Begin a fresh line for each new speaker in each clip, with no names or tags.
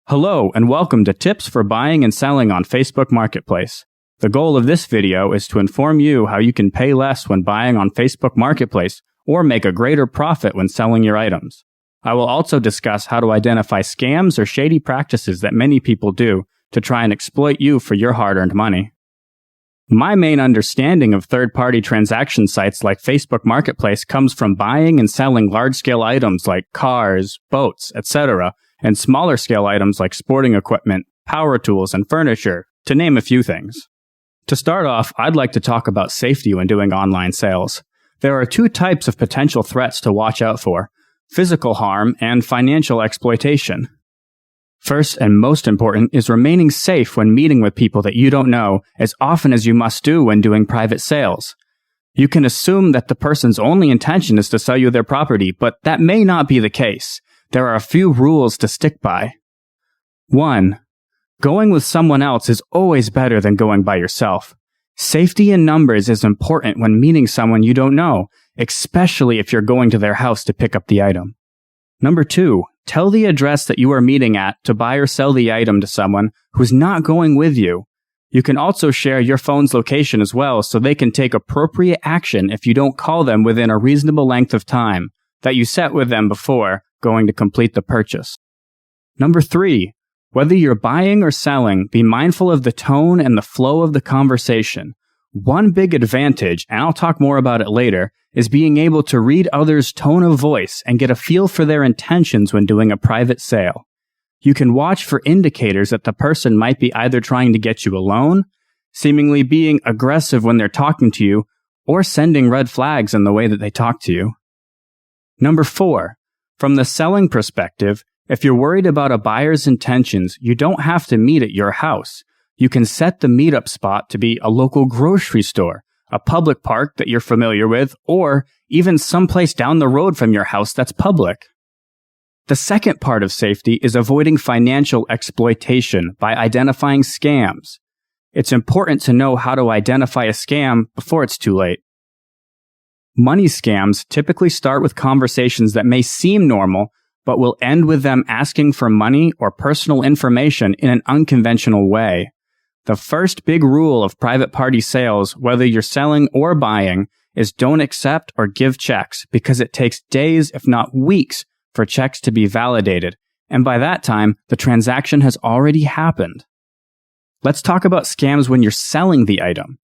Hello and welcome to Tips for Buying and Selling on Facebook Marketplace. The goal of this video is to inform you how you can pay less when buying on Facebook Marketplace or make a greater profit when selling your items. I will also discuss how to identify scams or shady practices that many people do to try and exploit you for your hard-earned money. My main understanding of third-party transaction sites like Facebook Marketplace comes from buying and selling large-scale items like cars, boats, etc., and smaller-scale items like sporting equipment, power tools, and furniture, to name a few things. To start off, I'd like to talk about safety when doing online sales. There are two types of potential threats to watch out for: physical harm and financial exploitation. First and most important is remaining safe when meeting with people that you don't know as often as you must do when doing private sales. You can assume that the person's only intention is to sell you their property, but that may not be the case. There are a few rules to stick by. 1. Going with someone else is always better than going by yourself. Safety in numbers is important when meeting someone you don't know, especially if you're going to their house to pick up the item. 2. Tell the address that you are meeting at to buy or sell the item to someone who's not going with you. You can also share your phone's location as well so they can take appropriate action if you don't call them within a reasonable length of time that you set with them before going to complete the purchase. 3. Whether you're buying or selling, be mindful of the tone and the flow of the conversation. One big advantage, and I'll talk more about it later, is being able to read others' tone of voice and get a feel for their intentions when doing a private sale. You can watch for indicators that the person might be either trying to get you a loan, seemingly being aggressive when they're talking to you, or sending red flags in the way that they talk to you. 4. From the selling perspective, if you're worried about a buyer's intentions, you don't have to meet at your house. You can set the meetup spot to be a local grocery store, a public park that you're familiar with, or even someplace down the road from your house that's public. The second part of safety is avoiding financial exploitation by identifying scams. It's important to know how to identify a scam before it's too late. Money scams typically start with conversations that may seem normal, but will end with them asking for money or personal information in an unconventional way. The first big rule of private party sales, whether you're selling or buying, is don't accept or give checks because it takes days, if not weeks, for checks to be validated, and by that time, the transaction has already happened. Let's talk about scams when you're selling the item.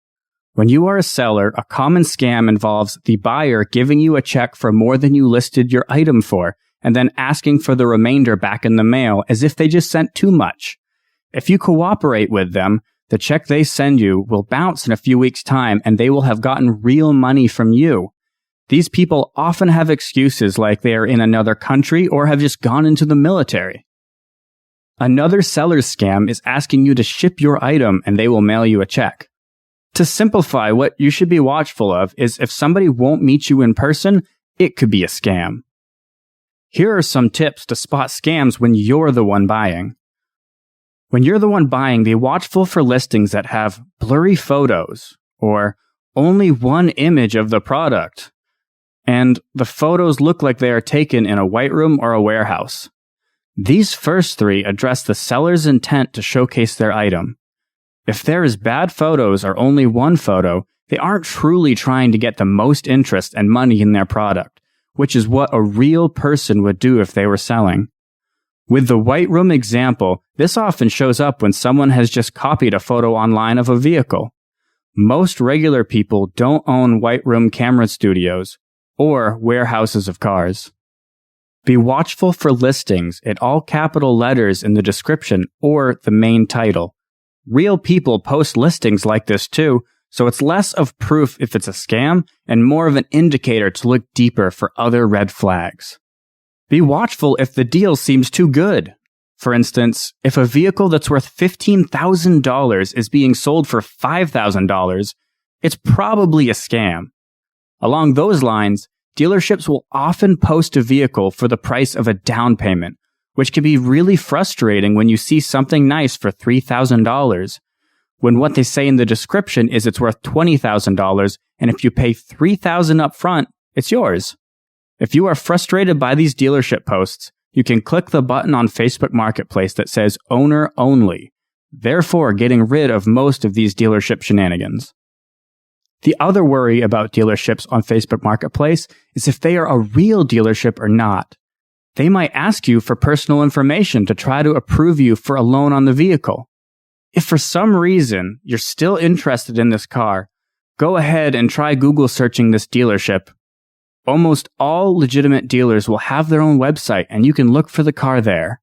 When you are a seller, a common scam involves the buyer giving you a check for more than you listed your item for, and then asking for the remainder back in the mail as if they just sent too much. If you cooperate with them, the check they send you will bounce in a few weeks' time and they will have gotten real money from you. These people often have excuses like they are in another country or have just gone into the military. Another seller's scam is asking you to ship your item and they will mail you a check. To simplify, what you should be watchful of is if somebody won't meet you in person, it could be a scam. Here are some tips to spot scams when you're the one buying. When you're the one buying, be watchful for listings that have blurry photos or only one image of the product, and the photos look like they are taken in a white room or a warehouse. These first three address the seller's intent to showcase their item. If there is bad photos or only one photo, they aren't truly trying to get the most interest and money in their product, which is what a real person would do if they were selling. With the white room example, this often shows up when someone has just copied a photo online of a vehicle. Most regular people don't own white room camera studios or warehouses of cars. Be watchful for listings in all capital letters in the description or the main title. Real people post listings like this too, so it's less of proof if it's a scam and more of an indicator to look deeper for other red flags. Be watchful if the deal seems too good. For instance, if a vehicle that's worth $15,000 is being sold for $5,000, it's probably a scam. Along those lines, dealerships will often post a vehicle for the price of a down payment, which can be really frustrating when you see something nice for $3,000, when what they say in the description is it's worth $20,000, and if you pay $3,000 up front, it's yours. If you are frustrated by these dealership posts, you can click the button on Facebook Marketplace that says owner only, therefore getting rid of most of these dealership shenanigans. The other worry about dealerships on Facebook Marketplace is if they are a real dealership or not. They might ask you for personal information to try to approve you for a loan on the vehicle. If for some reason you're still interested in this car, go ahead and try Google searching this dealership. Almost all legitimate dealers will have their own website and you can look for the car there.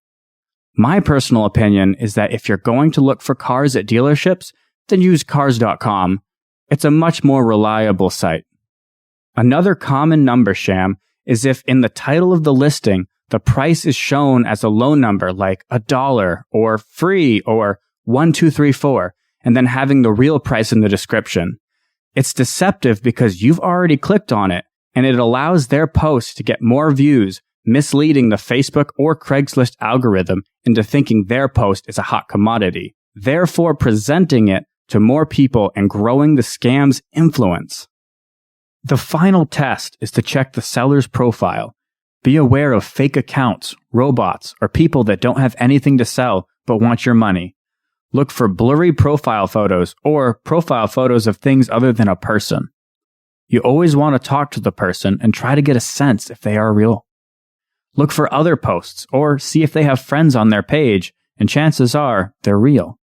My personal opinion is that if you're going to look for cars at dealerships, then use Cars.com. It's a much more reliable site. Another common number sham is if in the title of the listing, the price is shown as a loan number like $1 or free or 1234, and then having the real price in the description. It's deceptive because you've already clicked on it, and it allows their post to get more views, misleading the Facebook or Craigslist algorithm into thinking their post is a hot commodity, therefore presenting it to more people and growing the scam's influence. The final test is to check the seller's profile. Be aware of fake accounts, robots, or people that don't have anything to sell but want your money. Look for blurry profile photos or profile photos of things other than a person. You always want to talk to the person and try to get a sense if they are real. Look for other posts or see if they have friends on their page, and chances are they're real.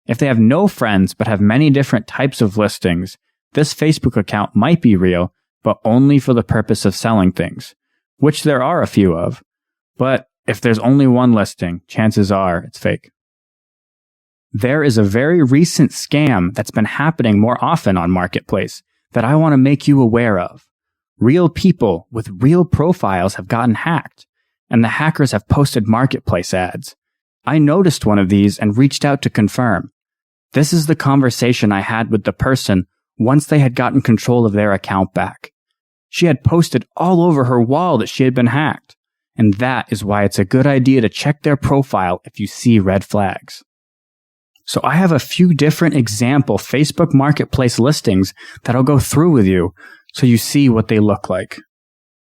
If they have no friends but have many different types of listings, this Facebook account might be real, but only for the purpose of selling things, which there are a few of. But if there's only one listing, chances are it's fake. There is a very recent scam that's been happening more often on Marketplace that I want to make you aware of. Real people with real profiles have gotten hacked, and the hackers have posted Marketplace ads. I noticed one of these and reached out to confirm. This is the conversation I had with the person once they had gotten control of their account back. She had posted all over her wall that she had been hacked, and that is why it's a good idea to check their profile if you see red flags. So I have a few different example Facebook Marketplace listings that I'll go through with you so you see what they look like.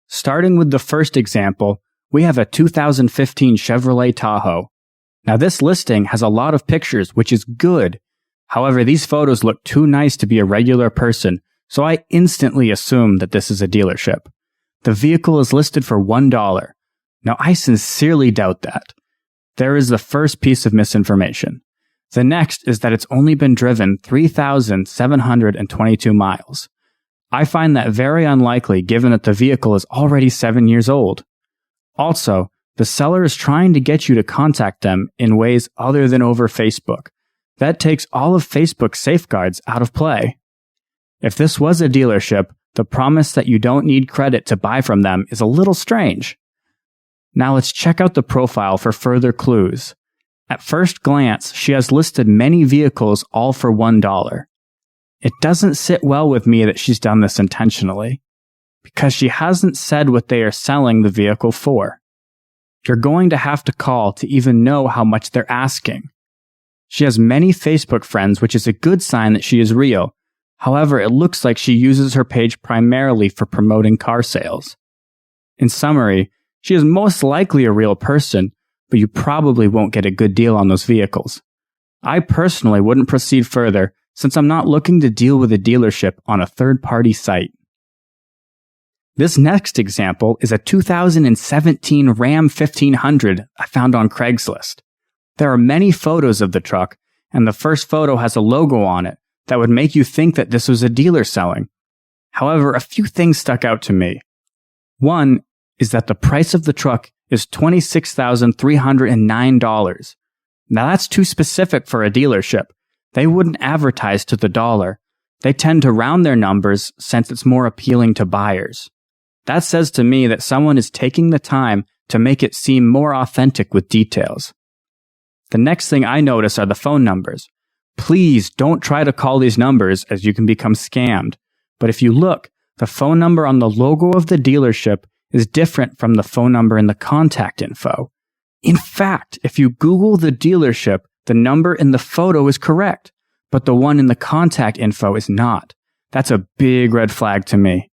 Starting with the first example, we have a 2015 Chevrolet Tahoe. Now this listing has a lot of pictures, which is good. However, these photos look too nice to be a regular person, so I instantly assume that this is a dealership. The vehicle is listed for $1. Now I sincerely doubt that. There is the first piece of misinformation. The next is that it's only been driven 3,722 miles. I find that very unlikely given that the vehicle is already 7 years old. Also, the seller is trying to get you to contact them in ways other than over Facebook. That takes all of Facebook's safeguards out of play. If this was a dealership, the promise that you don't need credit to buy from them is a little strange. Now let's check out the profile for further clues. At first glance, she has listed many vehicles all for $1. It doesn't sit well with me that she's done this intentionally, because she hasn't said what they are selling the vehicle for. You're going to have to call to even know how much they're asking. She has many Facebook friends, which is a good sign that she is real. However, it looks like she uses her page primarily for promoting car sales. In summary, she is most likely a real person, but you probably won't get a good deal on those vehicles. I personally wouldn't proceed further since I'm not looking to deal with a dealership on a third-party site. This next example is a 2017 Ram 1500 I found on Craigslist. There are many photos of the truck, and the first photo has a logo on it that would make you think that this was a dealer selling. However, a few things stuck out to me. One is that the price of the truck is $26,309. Now that's too specific for a dealership. They wouldn't advertise to the dollar. They tend to round their numbers since it's more appealing to buyers. That says to me that someone is taking the time to make it seem more authentic with details. The next thing I notice are the phone numbers. Please don't try to call these numbers as you can become scammed. But if you look, the phone number on the logo of the dealership is different from the phone number in the contact info. In fact, if you Google the dealership, the number in the photo is correct, but the one in the contact info is not. That's a big red flag to me.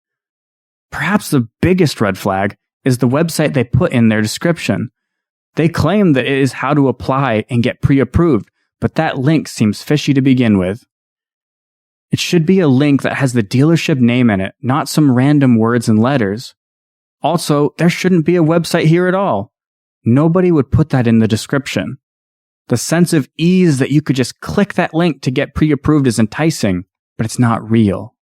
Perhaps the biggest red flag is the website they put in their description. They claim that it is how to apply and get pre-approved, but that link seems fishy to begin with. It should be a link that has the dealership name in it, not some random words and letters. Also, there shouldn't be a website here at all. Nobody would put that in the description. The sense of ease that you could just click that link to get pre-approved is enticing, but it's not real.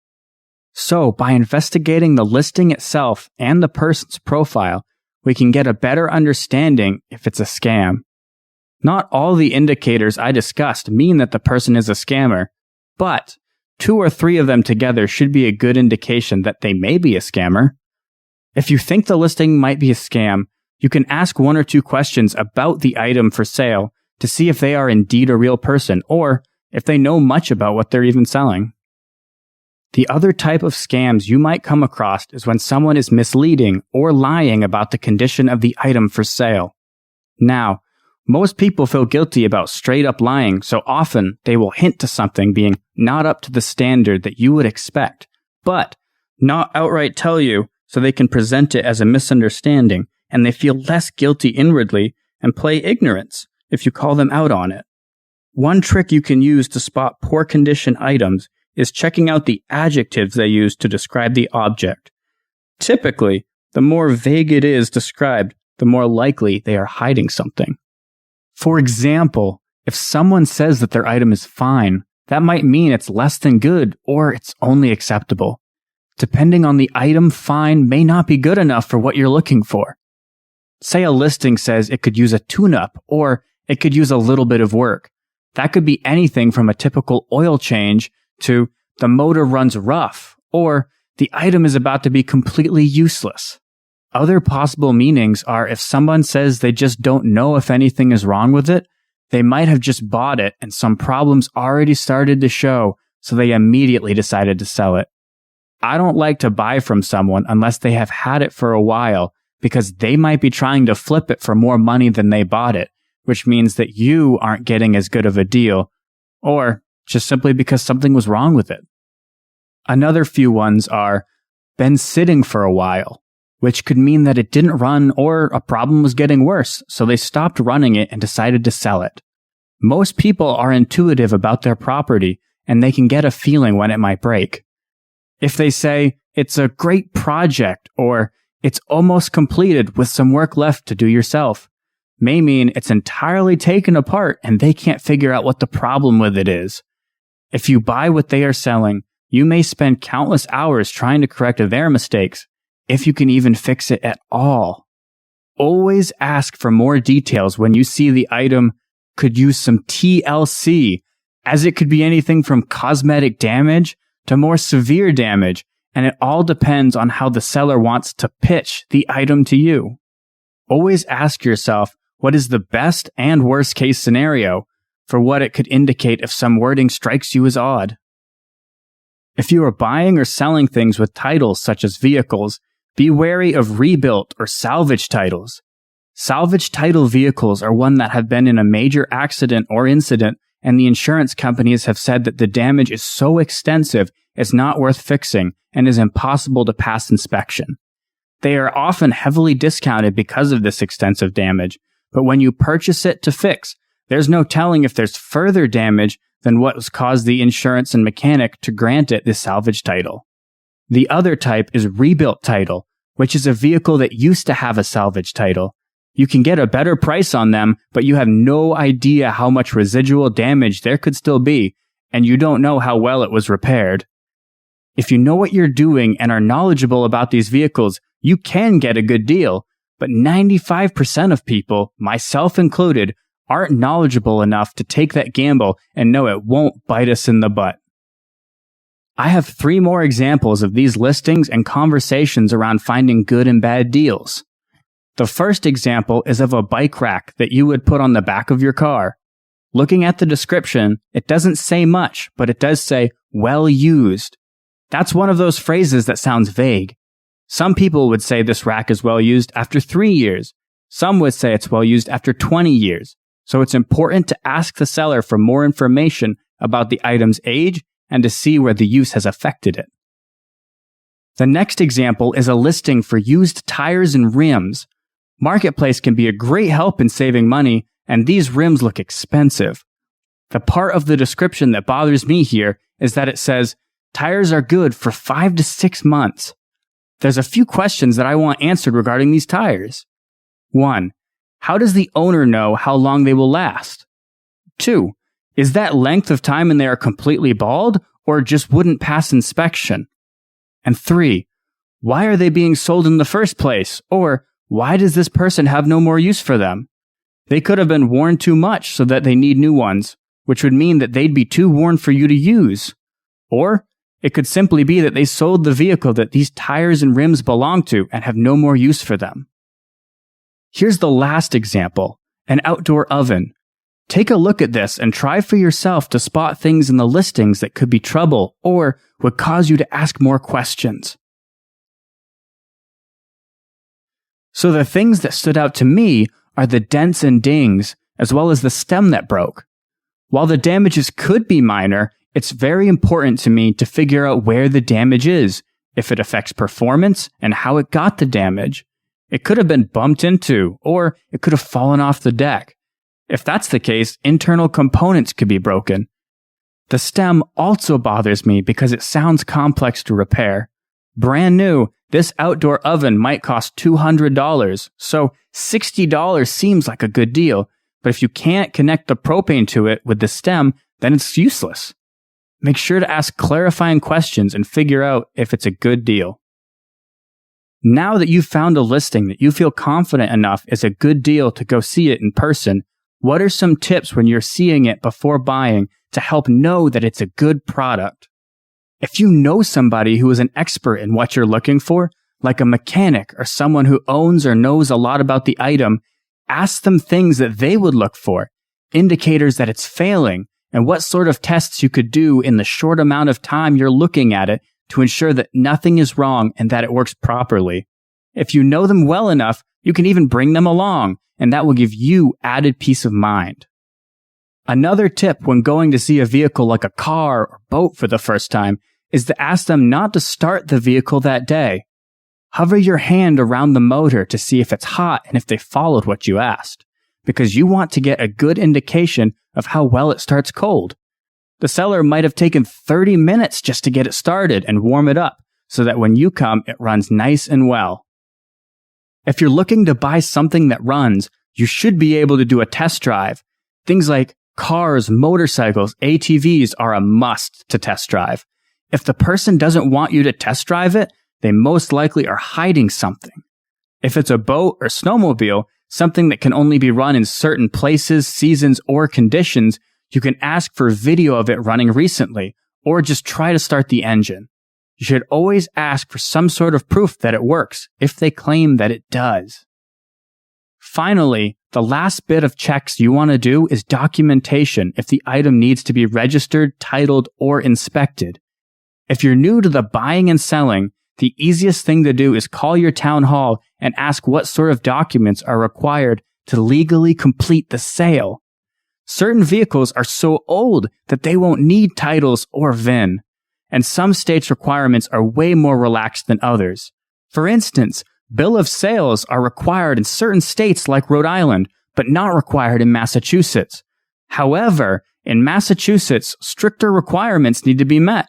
So, by investigating the listing itself and the person's profile, we can get a better understanding if it's a scam. Not all the indicators I discussed mean that the person is a scammer, but 2 or 3 of them together should be a good indication that they may be a scammer. If you think the listing might be a scam, you can ask 1 or 2 questions about the item for sale to see if they are indeed a real person or if they know much about what they're even selling. The other type of scams you might come across is when someone is misleading or lying about the condition of the item for sale. Now, most people feel guilty about straight up lying, so often they will hint to something being not up to the standard that you would expect, but not outright tell you so they can present it as a misunderstanding, and they feel less guilty inwardly and play ignorance if you call them out on it. One trick you can use to spot poor condition items is checking out the adjectives they use to describe the object. Typically, the more vague it is described, the more likely they are hiding something. For example, if someone says that their item is fine, that might mean it's less than good or it's only acceptable. Depending on the item, fine may not be good enough for what you're looking for. Say a listing says it could use a tune-up or it could use a little bit of work. That could be anything from a typical oil change to the motor runs rough, or the item is about to be completely useless. Other possible meanings are if someone says they just don't know if anything is wrong with it, they might have just bought it and some problems already started to show, so they immediately decided to sell it. I don't like to buy from someone unless they have had it for a while, because they might be trying to flip it for more money than they bought it, which means that you aren't getting as good of a deal, or just simply because something was wrong with it. Another few ones are been sitting for a while, which could mean that it didn't run or a problem was getting worse, so they stopped running it and decided to sell it. Most people are intuitive about their property, and they can get a feeling when it might break. If they say, it's a great project, or it's almost completed with some work left to do yourself, may mean it's entirely taken apart and they can't figure out what the problem with it is. If you buy what they are selling, you may spend countless hours trying to correct their mistakes, if you can even fix it at all. Always ask for more details when you see the item could use some TLC, as it could be anything from cosmetic damage to more severe damage, and it all depends on how the seller wants to pitch the item to you. Always ask yourself what is the best and worst case scenario for what it could indicate if some wording strikes you as odd. If you are buying or selling things with titles such as vehicles, be wary of rebuilt or salvage titles. Salvage title vehicles are one that have been in a major accident or incident, and the insurance companies have said that the damage is so extensive it's not worth fixing and is impossible to pass inspection. They are often heavily discounted because of this extensive damage, but when you purchase it to fix, there's no telling if there's further damage than what has caused the insurance and mechanic to grant it the salvage title. The other type is rebuilt title, which is a vehicle that used to have a salvage title. You can get a better price on them, but you have no idea how much residual damage there could still be, and you don't know how well it was repaired. If you know what you're doing and are knowledgeable about these vehicles, you can get a good deal, but 95% of people, myself included, aren't knowledgeable enough to take that gamble and know it won't bite us in the butt. I have 3 more examples of these listings and conversations around finding good and bad deals. The first example is of a bike rack that you would put on the back of your car. Looking at the description, it doesn't say much, but it does say, well used. That's one of those phrases that sounds vague. Some people would say this rack is well used after 3 years. Some would say it's well used after 20 years. So it's important to ask the seller for more information about the item's age and to see where the use has affected it. The next example is a listing for used tires and rims. Marketplace can be a great help in saving money, and these rims look expensive. The part of the description that bothers me here is that it says, tires are good for 5 to 6 months. There's a few questions that I want answered regarding these tires. 1. How does the owner know how long they will last? 2. Is that length of time and they are completely bald, or just wouldn't pass inspection? And 3. Why are they being sold in the first place? Or why does this person have no more use for them? They could have been worn too much so that they need new ones, which would mean that they'd be too worn for you to use. Or it could simply be that they sold the vehicle that these tires and rims belong to and have no more use for them. Here's the last example, an outdoor oven. Take a look at this and try for yourself to spot things in the listings that could be trouble or would cause you to ask more questions. So the things that stood out to me are the dents and dings, as well as the stem that broke. While the damages could be minor, it's very important to me to figure out where the damage is, if it affects performance, and how it got the damage. It could have been bumped into, or it could have fallen off the deck. If that's the case, internal components could be broken. The stem also bothers me because it sounds complex to repair. Brand new, this outdoor oven might cost $200, so $60 seems like a good deal, but if you can't connect the propane to it with the stem, then it's useless. Make sure to ask clarifying questions and figure out if it's a good deal. Now that you've found a listing that you feel confident enough is a good deal to go see it in person, what are some tips when you're seeing it before buying to help know that it's a good product? If you know somebody who is an expert in what you're looking for, like a mechanic or someone who owns or knows a lot about the item, ask them things that they would look for, indicators that it's failing, and what sort of tests you could do in the short amount of time you're looking at it to ensure that nothing is wrong and that it works properly. If you know them well enough, you can even bring them along, and that will give you added peace of mind. Another tip when going to see a vehicle like a car or boat for the first time is to ask them not to start the vehicle that day. Hover your hand around the motor to see if it's hot and if they followed what you asked, because you want to get a good indication of how well it starts cold. The seller might have taken 30 minutes just to get it started and warm it up so that when you come, it runs nice and well. If you're looking to buy something that runs, you should be able to do a test drive. Things like cars, motorcycles, ATVs are a must to test drive. If the person doesn't want you to test drive it, they most likely are hiding something. If it's a boat or snowmobile, something that can only be run in certain places, seasons, or conditions, you can ask for video of it running recently, or just try to start the engine. You should always ask for some sort of proof that it works, if they claim that it does. Finally, the last bit of checks you want to do is documentation if the item needs to be registered, titled, or inspected. If you're new to the buying and selling, the easiest thing to do is call your town hall and ask what sort of documents are required to legally complete the sale. Certain vehicles are so old that they won't need titles or VIN, and some states' requirements are way more relaxed than others. For instance, bill of sales are required in certain states like Rhode Island, but not required in Massachusetts. However, in Massachusetts, stricter requirements need to be met.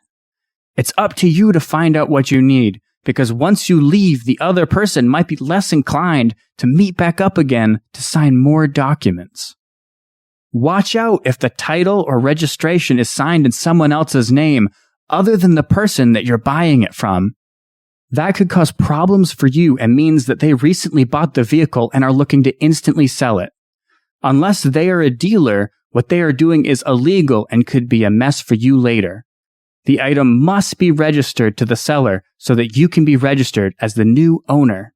It's up to you to find out what you need, because once you leave, the other person might be less inclined to meet back up again to sign more documents. Watch out if the title or registration is signed in someone else's name other than the person that you're buying it from. That could cause problems for you and means that they recently bought the vehicle and are looking to instantly sell it. Unless they are a dealer, what they are doing is illegal and could be a mess for you later. The item must be registered to the seller so that you can be registered as the new owner.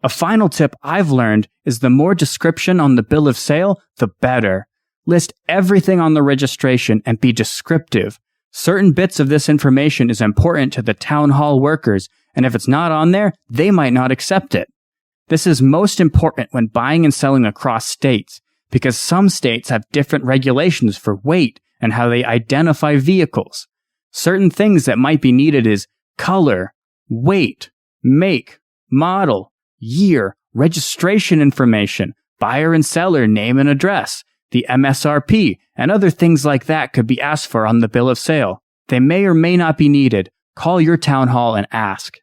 A final tip I've learned is the more description on the bill of sale, the better. List everything on the registration and be descriptive. Certain bits of this information is important to the town hall workers, and if it's not on there, they might not accept it. This is most important when buying and selling across states, because some states have different regulations for weight and how they identify vehicles. Certain things that might be needed is color, weight, make, model, year, registration information, buyer and seller name and address, the MSRP, and other things like that could be asked for on the bill of sale. They may or may not be needed. Call your town hall and ask.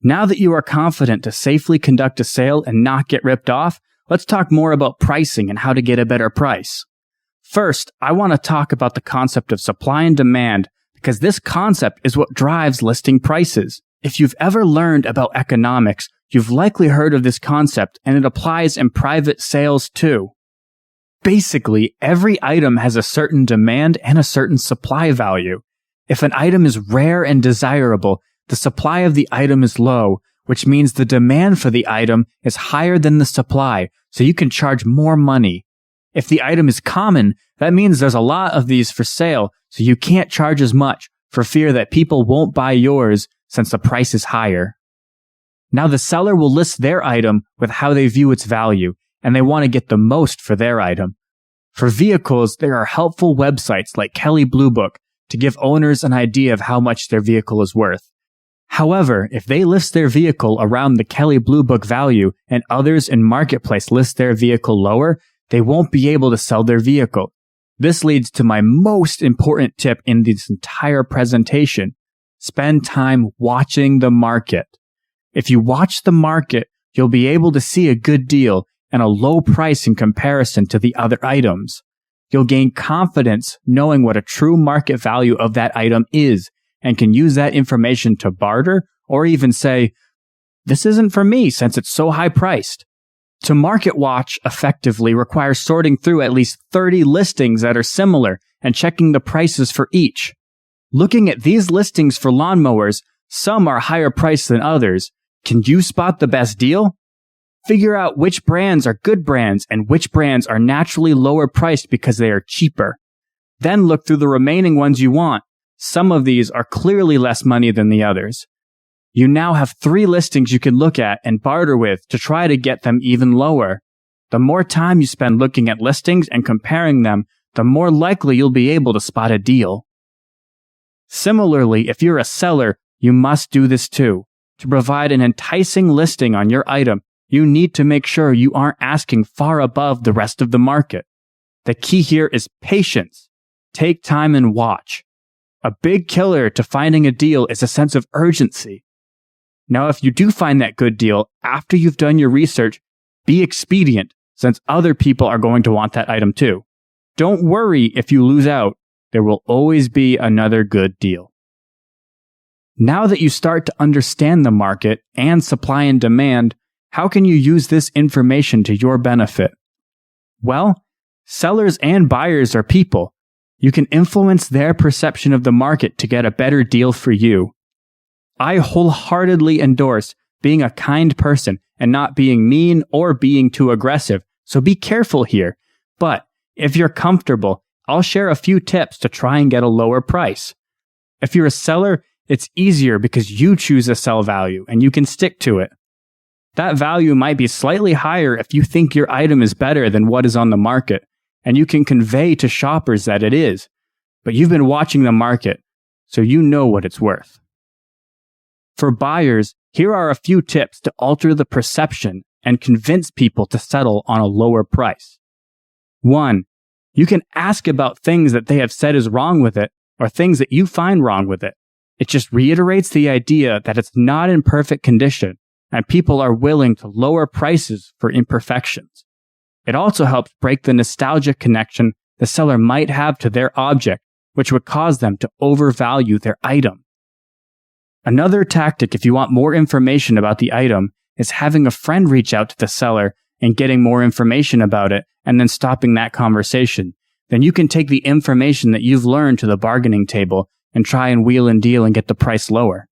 Now that you are confident to safely conduct a sale and not get ripped off, let's talk more about pricing and how to get a better price. First, I want to talk about the concept of supply and demand because this concept is what drives listing prices. If you've ever learned about economics, you've likely heard of this concept and it applies in private sales too. Basically, every item has a certain demand and a certain supply value. If an item is rare and desirable, the supply of the item is low, which means the demand for the item is higher than the supply, so you can charge more money. If the item is common, that means there's a lot of these for sale, so you can't charge as much for fear that people won't buy yours since the price is higher. Now the seller will list their item with how they view its value, and they want to get the most for their item. For vehicles, there are helpful websites like Kelley Blue Book to give owners an idea of how much their vehicle is worth. However, if they list their vehicle around the Kelley Blue Book value and others in Marketplace list their vehicle lower, they won't be able to sell their vehicle. This leads to my most important tip in this entire presentation. Spend time watching the market. If you watch the market, you'll be able to see a good deal and a low price in comparison to the other items. You'll gain confidence knowing what a true market value of that item is and can use that information to barter or even say, this isn't for me since it's so high priced. To market watch effectively requires sorting through at least 30 listings that are similar and checking the prices for each. Looking at these listings for lawnmowers, some are higher priced than others. Can you spot the best deal? Figure out which brands are good brands and which brands are naturally lower priced because they are cheaper. Then look through the remaining ones you want. Some of these are clearly less money than the others. You now have 3 listings you can look at and barter with to try to get them even lower. The more time you spend looking at listings and comparing them, the more likely you'll be able to spot a deal. Similarly, if you're a seller, you must do this too. To provide an enticing listing on your item, you need to make sure you aren't asking far above the rest of the market. The key here is patience. Take time and watch. A big killer to finding a deal is a sense of urgency. Now, if you do find that good deal, after you've done your research, be expedient, since other people are going to want that item too. Don't worry if you lose out. There will always be another good deal. Now that you start to understand the market and supply and demand, how can you use this information to your benefit? Well, sellers and buyers are people. You can influence their perception of the market to get a better deal for you. I wholeheartedly endorse being a kind person and not being mean or being too aggressive, so be careful here. But if you're comfortable, I'll share a few tips to try and get a lower price. If you're a seller, it's easier because you choose a sell value and you can stick to it. That value might be slightly higher if you think your item is better than what is on the market, and you can convey to shoppers that it is. But you've been watching the market, so you know what it's worth. For buyers, here are a few tips to alter the perception and convince people to settle on a lower price. 1. You can ask about things that they have said is wrong with it or things that you find wrong with it. It just reiterates the idea that it's not in perfect condition and people are willing to lower prices for imperfections. It also helps break the nostalgic connection the seller might have to their object, which would cause them to overvalue their item. Another tactic if you want more information about the item is having a friend reach out to the seller and getting more information about it and then stopping that conversation. Then you can take the information that you've learned to the bargaining table and try and wheel and deal and get the price lower.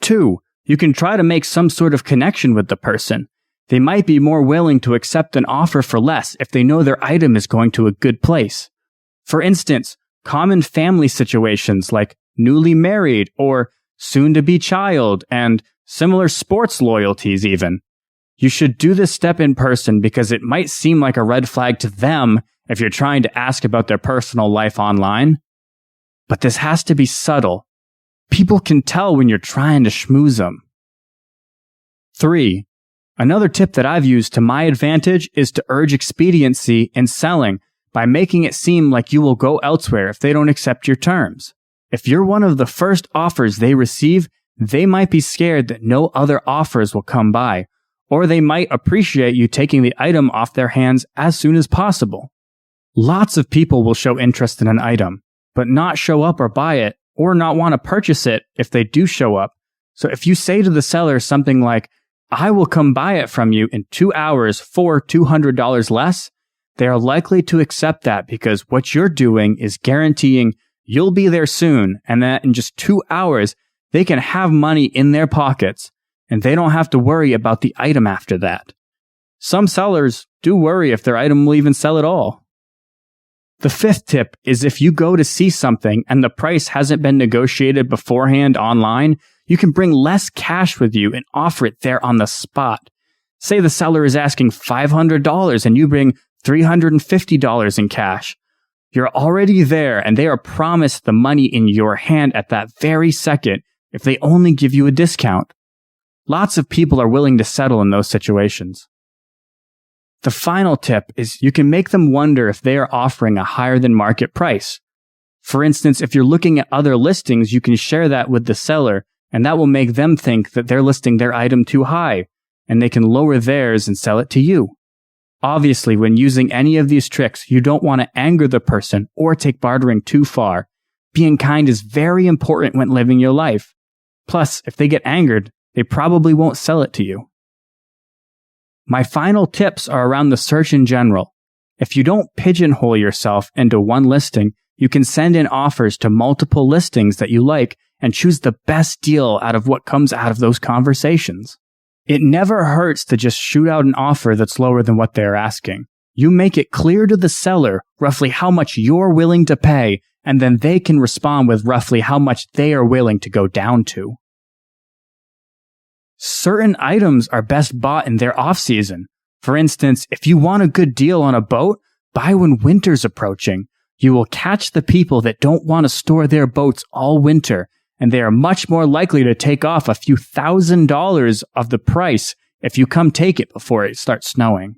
2. You can try to make some sort of connection with the person. They might be more willing to accept an offer for less if they know their item is going to a good place. For instance, common family situations like newly married or soon-to-be child and similar sports loyalties even. You should do this step in person because it might seem like a red flag to them if you're trying to ask about their personal life online. But this has to be subtle. People can tell when you're trying to schmooze them. 3. Another tip that I've used to my advantage is to urge expediency in selling by making it seem like you will go elsewhere if they don't accept your terms. If you're one of the first offers they receive, they might be scared that no other offers will come by, or they might appreciate you taking the item off their hands as soon as possible. Lots of people will show interest in an item, but not show up or buy it, or not want to purchase it if they do show up. So if you say to the seller something like, "I will come buy it from you in 2 hours for $200 less," they are likely to accept that because what you're doing is guaranteeing you'll be there soon and that in just 2 hours, they can have money in their pockets and they don't have to worry about the item after that. Some sellers do worry if their item will even sell at all. The 5th tip is if you go to see something and the price hasn't been negotiated beforehand online, you can bring less cash with you and offer it there on the spot. Say the seller is asking $500 and you bring $350 in cash. You're already there and they are promised the money in your hand at that very second if they only give you a discount. Lots of people are willing to settle in those situations. The final tip is you can make them wonder if they are offering a higher than market price. For instance, if you're looking at other listings, you can share that with the seller, and that will make them think that they're listing their item too high, and they can lower theirs and sell it to you. Obviously, when using any of these tricks, you don't want to anger the person or take bartering too far. Being kind is very important when living your life. Plus, if they get angered, they probably won't sell it to you. My final tips are around the search in general. If you don't pigeonhole yourself into one listing, you can send in offers to multiple listings that you like and choose the best deal out of what comes out of those conversations. It never hurts to just shoot out an offer that's lower than what they're asking. You make it clear to the seller roughly how much you're willing to pay, and then they can respond with roughly how much they are willing to go down to. Certain items are best bought in their off-season. For instance, if you want a good deal on a boat, buy when winter's approaching. You will catch the people that don't want to store their boats all winter, and they are much more likely to take off a few $1,000s of the price if you come take it before it starts snowing.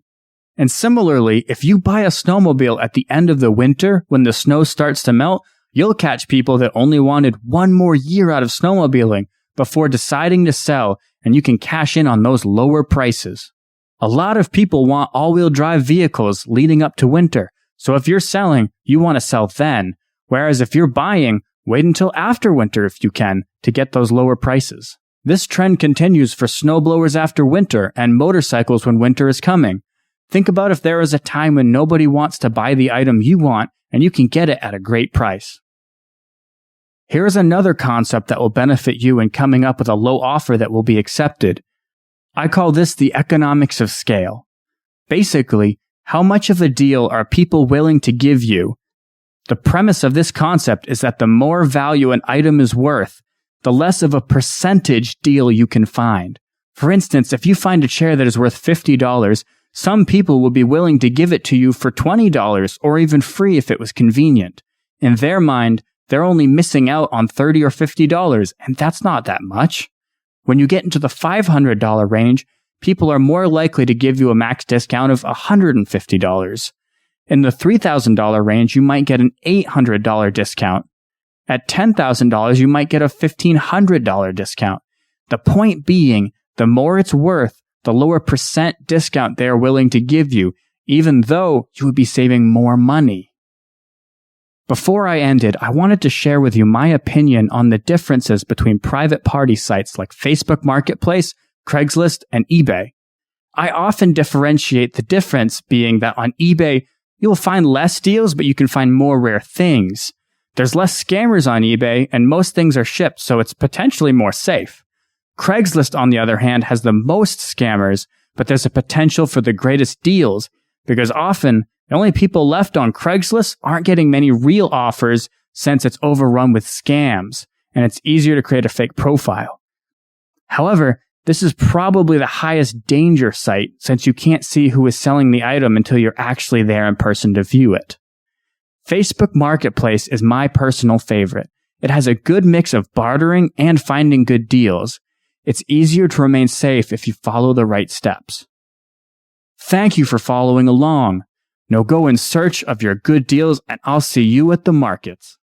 And similarly, if you buy a snowmobile at the end of the winter when the snow starts to melt, you'll catch people that only wanted one more year out of snowmobiling before deciding to sell, and you can cash in on those lower prices. A lot of people want all-wheel drive vehicles leading up to winter, so if you're selling, you want to sell then, whereas if you're buying, wait until after winter if you can to get those lower prices. This trend continues for snowblowers after winter and motorcycles when winter is coming. Think about if there is a time when nobody wants to buy the item you want and you can get it at a great price. Here is another concept that will benefit you in coming up with a low offer that will be accepted. I call this the economics of scale. Basically, how much of a deal are people willing to give you? The premise of this concept is that the more value an item is worth, the less of a percentage deal you can find. For instance, if you find a chair that is worth $50, some people will be willing to give it to you for $20 or even free if it was convenient. In their mind, they're only missing out on $30 or $50, and that's not that much. When you get into the $500 range, people are more likely to give you a max discount of $150. In the $3,000 range, you might get an $800 discount. At $10,000, you might get a $1,500 discount. The point being, the more it's worth, the lower percent discount they are willing to give you, even though you would be saving more money. Before I ended, I wanted to share with you my opinion on the differences between private party sites like Facebook Marketplace, Craigslist, and eBay. I often differentiate the difference being that on eBay, you'll find less deals, but you can find more rare things. There's less scammers on eBay, and most things are shipped, so it's potentially more safe. Craigslist, on the other hand, has the most scammers, but there's a potential for the greatest deals, because often, the only people left on Craigslist aren't getting many real offers since it's overrun with scams, and it's easier to create a fake profile. However, this is probably the highest danger site since you can't see who is selling the item until you're actually there in person to view it. Facebook Marketplace is my personal favorite. It has a good mix of bartering and finding good deals. It's easier to remain safe if you follow the right steps. Thank you for following along. Now go in search of your good deals, and I'll see you at the markets.